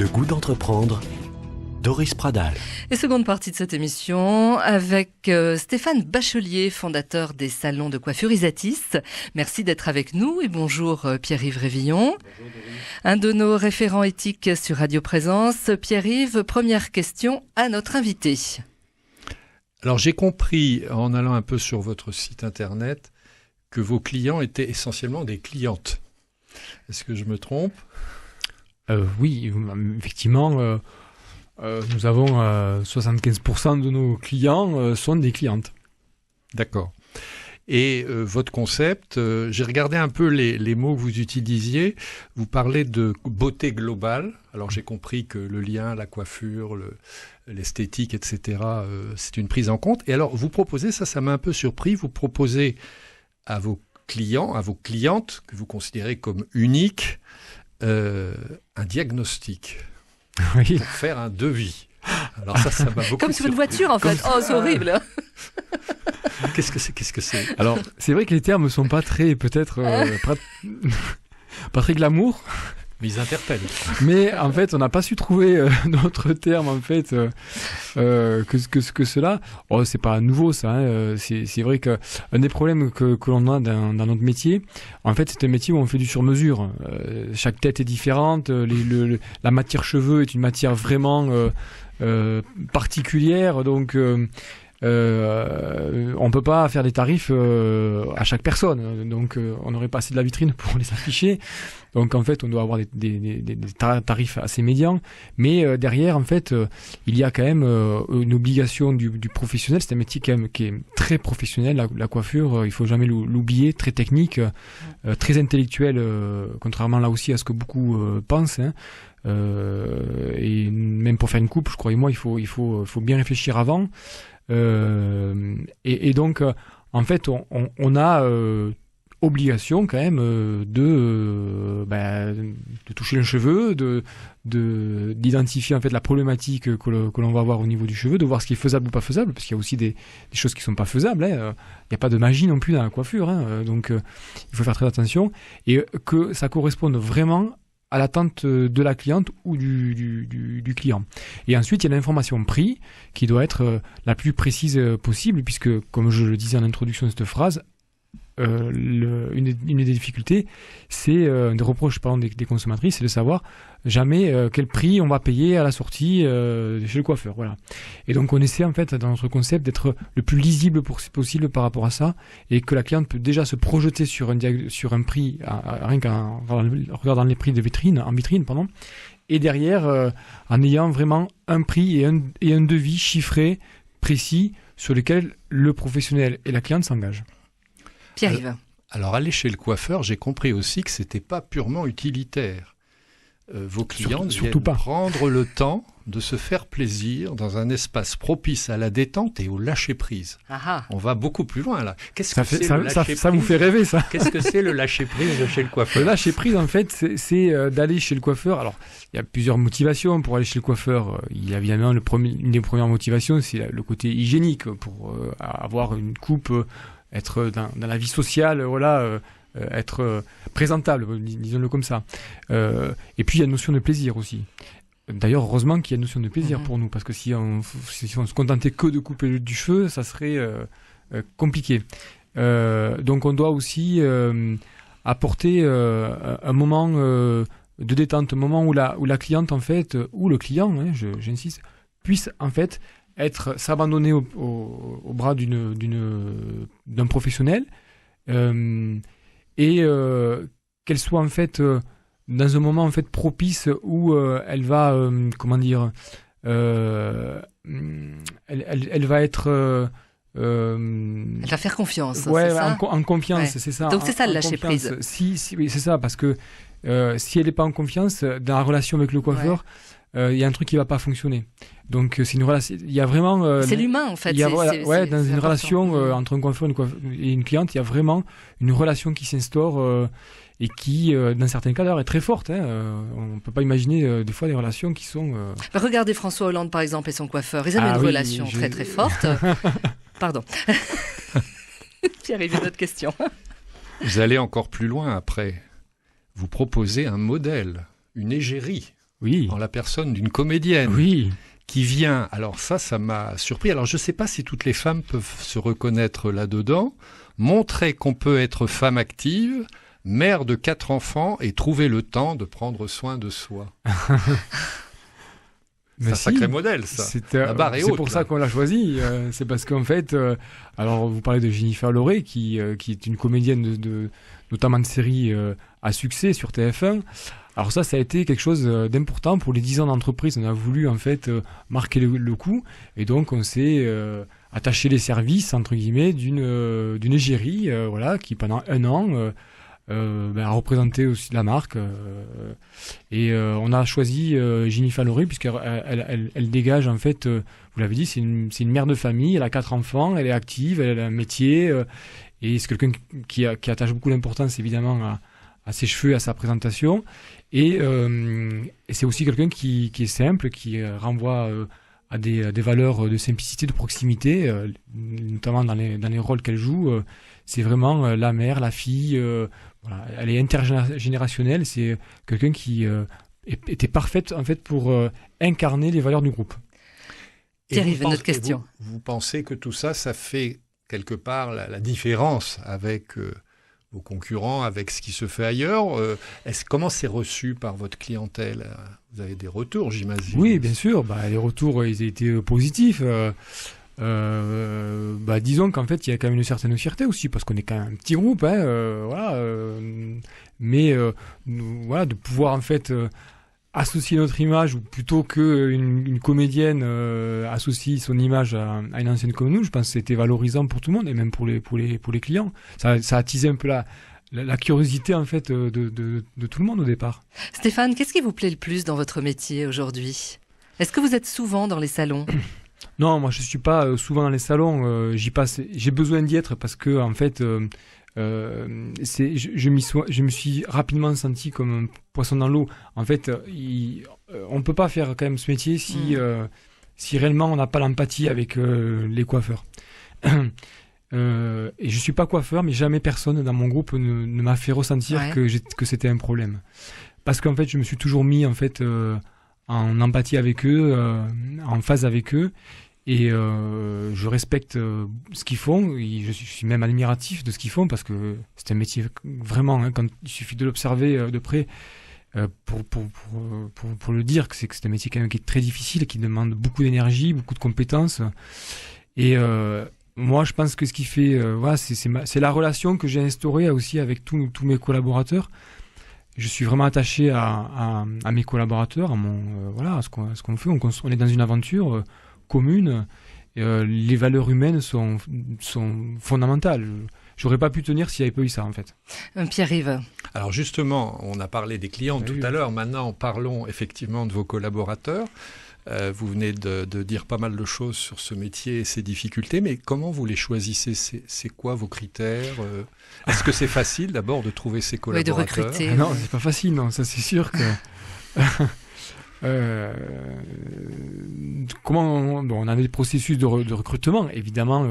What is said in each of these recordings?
Le goût d'entreprendre, Doris Pradal. Et seconde partie de cette émission avec Stéphane Bachelier, fondateur des salons de coiffure Isatis. Merci d'être avec nous et bonjour Pierre-Yves Révillon. Bonjour Doris. Un de nos référents éthiques sur Radio Présence. Pierre-Yves, première question à notre invité. Alors j'ai compris en allant un peu sur votre site internet que vos clients étaient essentiellement des clientes. Est-ce que je me trompe ? Oui, effectivement, nous avons 75% de nos clients sont des clientes. D'accord. Et votre concept, j'ai regardé un peu les mots que vous utilisiez. Vous parlez de beauté globale. Alors j'ai compris que le lien, la coiffure, l'esthétique, etc., c'est une prise en compte. Et alors vous proposez, ça m'a un peu surpris, vous proposez à vos clients, à vos clientes, que vous considérez comme uniques, un diagnostic oui. Pour faire un devis. Alors ça m'a beaucoup Comme sur une voiture en fait. Oh, c'est horrible. Qu'est-ce que c'est Alors, c'est vrai que les termes ne sont pas très, peut-être, pas très glamour. Mais ils interpellent. Mais en fait, on n'a pas su trouver d'autres termes en fait que cela. Oh, c'est pas nouveau ça. Hein. C'est vrai que un des problèmes que l'on a dans notre métier, en fait, c'est un métier où on fait du sur-mesure. Chaque tête est différente. La matière cheveux est une matière vraiment particulière. Donc on peut pas faire des tarifs à chaque personne, donc on n'aurait pas assez de la vitrine pour les afficher. Donc en fait, on doit avoir des tarifs assez médians, mais derrière, en fait, il y a quand même une obligation du professionnel. C'est un métier quand même qui est très professionnel. La coiffure, il faut jamais l'oublier, très technique, très intellectuel, contrairement là aussi à ce que beaucoup pensent. Hein. Et même pour faire une coupe, croyez-moi, il faut bien réfléchir avant. Et donc, en fait, on a obligation quand même de toucher le cheveu, d'identifier en fait la problématique que l'on va avoir au niveau du cheveu, de voir ce qui est faisable ou pas faisable, parce qu'il y a aussi des choses qui sont pas faisables. Hein. Il n'y a pas de magie non plus dans la coiffure, hein. Donc il faut faire très attention et que ça corresponde vraiment à l'attente de la cliente ou du client. Et ensuite, il y a l'information prix qui doit être la plus précise possible, puisque, comme je le disais en introduction de cette phrase, une des difficultés, c'est un des reproches des consommatrices, c'est de savoir jamais quel prix on va payer à la sortie chez le coiffeur. Voilà. Et donc on essaie en fait dans notre concept d'être le plus lisible possible par rapport à ça, et que la cliente peut déjà se projeter sur un prix rien qu'en regardant les prix de vitrine, et derrière en ayant vraiment un prix et un devis chiffré précis sur lequel le professionnel et la cliente s'engagent. Pierre-Yves. Alors, aller chez le coiffeur, j'ai compris aussi que c'était pas purement utilitaire. Vos clients surtout pas prendre le temps de se faire plaisir dans un espace propice à la détente et au lâcher-prise. On va beaucoup plus loin, là. Ça vous fait rêver, ça. Qu'est-ce que c'est le lâcher-prise de chez le coiffeur ? Le lâcher-prise, en fait, c'est d'aller chez le coiffeur. Alors, il y a plusieurs motivations pour aller chez le coiffeur. Il y a évidemment une des premières motivations, c'est le côté hygiénique, pour avoir une coupe, être dans la vie sociale, voilà, être présentable, disons-le comme ça. Et puis il y a une notion de plaisir aussi. D'ailleurs, heureusement qu'il y a une notion de plaisir pour nous, parce que si on se contentait que de couper du cheveu, ça serait compliqué. Donc on doit aussi apporter un moment de détente, un moment où la cliente en fait, ou le client, hein, j'insiste, puisse en fait s'abandonner au bras d'un professionnel, et qu'elle soit en fait dans un moment en fait propice où elle va elle va être elle va faire confiance. Ouais, c'est ça en confiance, ouais. C'est ça. Donc c'est ça le lâcher prise. Oui, c'est ça, parce que si elle n'est pas en confiance dans la relation avec le coiffeur, il y a un truc qui va pas fonctionner. Donc c'est une relation. Il y a vraiment. C'est l'humain en fait. Dans une important. relation entre un coiffeur et une cliente, il y a vraiment une relation qui s'instaure et qui, dans certains cas, d'ailleurs, est très forte. Hein. On peut pas imaginer des fois des relations qui sont. Regardez François Hollande par exemple et son coiffeur. Ils avaient une relation très très forte. Pardon. Pierre-Yves, une autre question. Vous allez encore plus loin après. Vous proposez un modèle, une égérie. Oui. en la personne d'une comédienne. Oui. Qui vient, alors ça m'a surpris. Alors je ne sais pas si toutes les femmes peuvent se reconnaître là-dedans. Montrer qu'on peut être femme active, mère de 4 enfants et trouver le temps de prendre soin de soi. C'est un sacré modèle, ça. La barre est haute. C'est pour ça qu'on l'a choisi. C'est parce qu'en fait, alors vous parlez de Jennifer Loré, qui est une comédienne notamment de séries à succès sur TF1. Alors ça a été quelque chose d'important pour les 10 ans d'entreprise. On a voulu en fait marquer le coup, et donc on s'est attaché les services entre guillemets d'une égérie, voilà, qui pendant 1 an a représenté aussi la marque. Et on a choisi Jennifer Loré puisqu'elle dégage en fait, vous l'avez dit, c'est une mère de famille. Elle a 4 enfants, elle est active, elle a un métier, et c'est quelqu'un qui attache beaucoup d'importance évidemment à ses cheveux, à sa présentation. Et c'est aussi quelqu'un qui est simple, qui renvoie à des valeurs de simplicité, de proximité, notamment dans les rôles qu'elle joue. C'est vraiment la mère, la fille. Voilà, elle est intergénérationnelle. C'est quelqu'un qui était parfaite en fait pour incarner les valeurs du groupe. Thierry, notre question. Vous pensez que tout ça fait quelque part la différence avec vos concurrents, avec ce qui se fait ailleurs. Comment c'est reçu par votre clientèle? Vous avez des retours, j'imagine. Oui, bien sûr. Les retours, ils ont été positifs. Disons qu'en fait, il y a quand même une certaine fierté aussi, parce qu'on est quand même un petit groupe, mais voilà, de pouvoir en fait associer notre image, ou plutôt qu'une comédienne associe son image à une ancienne comme nous, je pense que c'était valorisant pour tout le monde, et même pour les clients. Ça a attisé un peu la curiosité en fait de tout le monde au départ. Stéphane, qu'est-ce qui vous plaît le plus dans votre métier aujourd'hui? Est-ce que vous êtes souvent dans les salons? Non, moi je suis pas souvent dans les salons. J'y passe. J'ai besoin d'y être parce que en fait, je me suis rapidement senti comme un poisson dans l'eau. En fait, on peut pas faire quand même ce métier si réellement on n'a pas l'empathie avec les coiffeurs. Et je suis pas coiffeur, mais jamais personne dans mon groupe ne m'a fait ressentir que c'était un problème. Parce qu'en fait, je me suis toujours mis en fait en empathie avec eux, en phase avec eux, et je respecte ce qu'ils font. Et je suis même admiratif de ce qu'ils font, parce que c'est un métier vraiment, quand il suffit de l'observer de près pour le dire, que c'est un métier quand même qui est très difficile, qui demande beaucoup d'énergie, beaucoup de compétences. Et moi, je pense que ce qui fait, c'est la relation que j'ai instaurée aussi avec tous mes collaborateurs. Je suis vraiment attaché à mes collaborateurs, à ce qu'on fait. On est dans une aventure commune. Les valeurs humaines sont fondamentales. J'aurais pas pu tenir s'il n'y avait pas eu ça, en fait. Pierre-Yves. Alors justement, on a parlé des clients tout à l'heure. Maintenant, parlons effectivement de vos collaborateurs. Vous venez de dire pas mal de choses sur ce métier et ses difficultés, mais comment vous les choisissez? C'est quoi vos critères? Est-ce que c'est facile d'abord de trouver ces collaborateurs? Oui, de recruter. Non, c'est pas facile, non, ça c'est sûr que... on a des processus de recrutement, évidemment.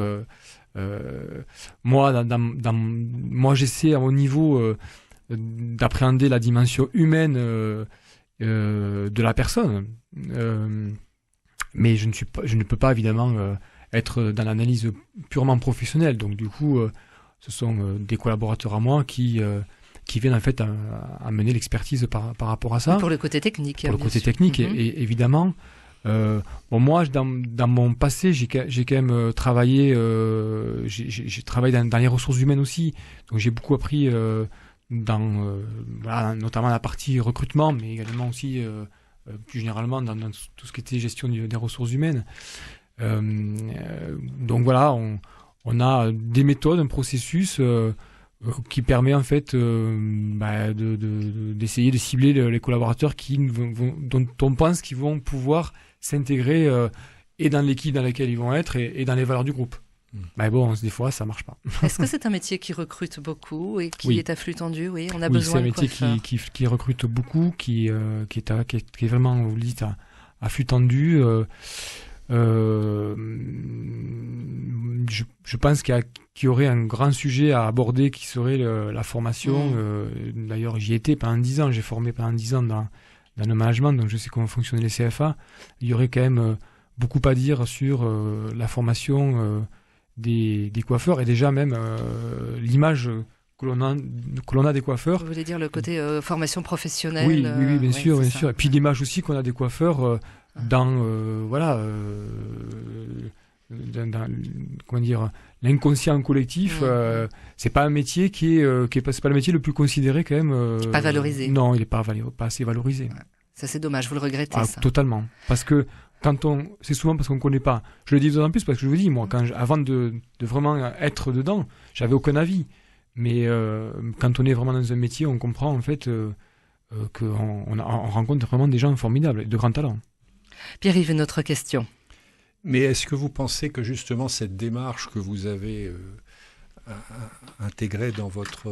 Moi, j'essaie à mon niveau d'appréhender la dimension humaine de la personne, mais je ne peux pas évidemment être dans l'analyse purement professionnelle. Donc du coup, ce sont des collaborateurs à moi qui viennent en fait à mener l'expertise par rapport à ça. Pour le côté technique. Pour le côté technique, et évidemment. Moi, dans mon passé, j'ai quand même travaillé. J'ai travaillé dans les ressources humaines aussi. Donc j'ai beaucoup appris notamment la partie recrutement, mais également aussi plus généralement dans tout ce qui était gestion des ressources humaines. Donc voilà, on a des méthodes, un processus qui permet en fait d'essayer de cibler les collaborateurs dont on pense qu'ils vont pouvoir s'intégrer et dans l'équipe dans laquelle ils vont être et dans les valeurs du groupe. Mais bon, des fois, ça marche pas. Est-ce que c'est un métier qui recrute beaucoup et qui est à flux tendu? Oui, on a besoin c'est un métier qui recrute beaucoup, qui est vraiment, vous le dites, à flux tendu. Je pense qu'il y aurait un grand sujet à aborder qui serait la formation. D'ailleurs, j'y étais pendant 10 ans. J'ai formé pendant 10 ans dans le management, donc je sais comment fonctionnent les CFA, il y aurait quand même beaucoup à dire sur la formation des coiffeurs et déjà même l'image que l'on a des coiffeurs. Vous voulez dire le côté formation professionnelle? Oui, bien sûr, bien sûr. Et puis l'image aussi qu'on a des coiffeurs dans comment dire, l'inconscient collectif. C'est pas un métier c'est pas le métier le plus considéré quand même. Pas valorisé. Non, il est pas assez valorisé. Ouais. Ça c'est dommage, vous le regrettez ça? Totalement. Parce que c'est souvent parce qu'on ne connaît pas. Je le dis d'autant plus parce que je vous dis, moi, avant de vraiment être dedans, j'avais aucun avis. Mais quand on est vraiment dans un métier, on comprend en fait qu'on rencontre vraiment des gens formidables, de grands talents. Pierre-Yves, une autre question. Mais est-ce que vous pensez que justement cette démarche que vous avez intégrée dans votre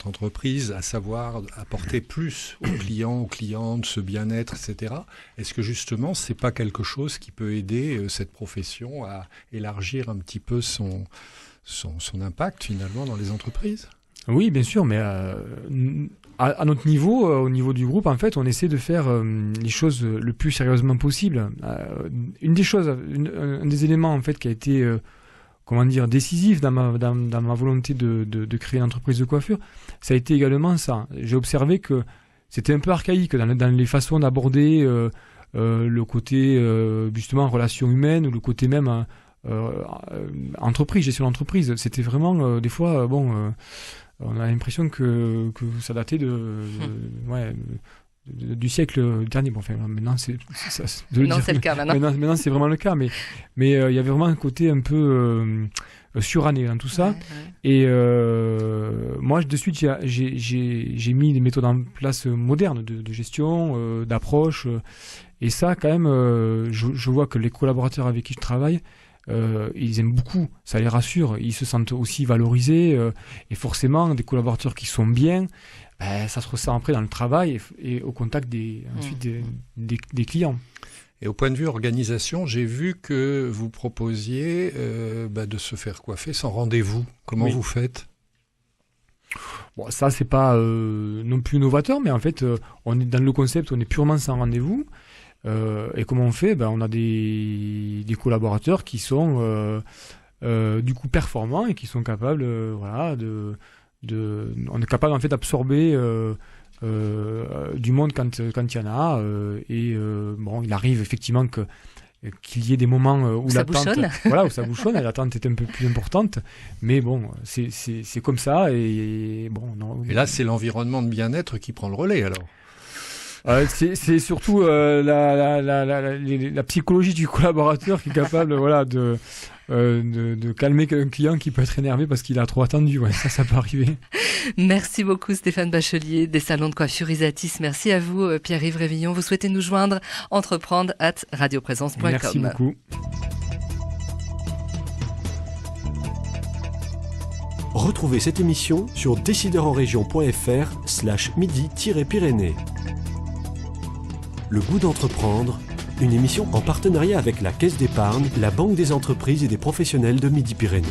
entreprise, à savoir apporter plus aux clients, aux clientes, ce bien-être, etc., est-ce que justement c'est pas quelque chose qui peut aider cette profession à élargir un petit peu son impact finalement dans les entreprises? Oui, bien sûr, mais à notre niveau, au niveau du groupe, en fait, on essaie de faire les choses le plus sérieusement possible. Un des éléments en fait qui a été décisif dans ma volonté de créer une entreprise de coiffure, ça a été également ça. J'ai observé que c'était un peu archaïque dans les façons d'aborder le côté justement relation humaine ou le côté même entreprise, gestion d'entreprise. C'était vraiment des fois on a l'impression que ça datait du siècle dernier. Bon, enfin, maintenant c'est le cas maintenant. Maintenant c'est vraiment le cas, mais il y avait vraiment un côté un peu suranné dans tout ça. Ouais. Et moi de suite j'ai mis des méthodes en place modernes de gestion, d'approche, et ça quand même je vois que les collaborateurs avec qui je travaille, ils aiment beaucoup, ça les rassure, ils se sentent aussi valorisés, et forcément des collaborateurs qui sont bien, ça se ressent après dans le travail et au contact ensuite des clients. Et au point de vue organisation, j'ai vu que vous proposiez de se faire coiffer sans rendez-vous. Comment vous faites? Bon, ça c'est pas non plus novateur, mais en fait on est dans le concept, on est purement sans rendez-vous. Et comment on fait? On a des collaborateurs qui sont du coup performants et qui sont capables on est capable en fait d'absorber du monde quand il y en a, il arrive effectivement qu'il y ait des moments où l'attente où ça bouchonne et l'attente est un peu plus importante, mais bon c'est comme ça, et là c'est l'environnement de bien-être qui prend le relais alors. C'est surtout la psychologie du collaborateur qui est capable de calmer un client qui peut être énervé parce qu'il a trop attendu. Ça peut arriver. Merci beaucoup Stéphane Bachelier des salons de coiffure Isatis. Merci à vous Pierre-Yves Révillon. Vous souhaitez nous joindre, entreprendre@radioprésence.com. Merci beaucoup. Retrouvez cette émission sur décideurenrégion.fr/midi-pyrénées. Le goût d'entreprendre, une émission en partenariat avec la Caisse d'épargne, la Banque des entreprises et des professionnels de Midi-Pyrénées.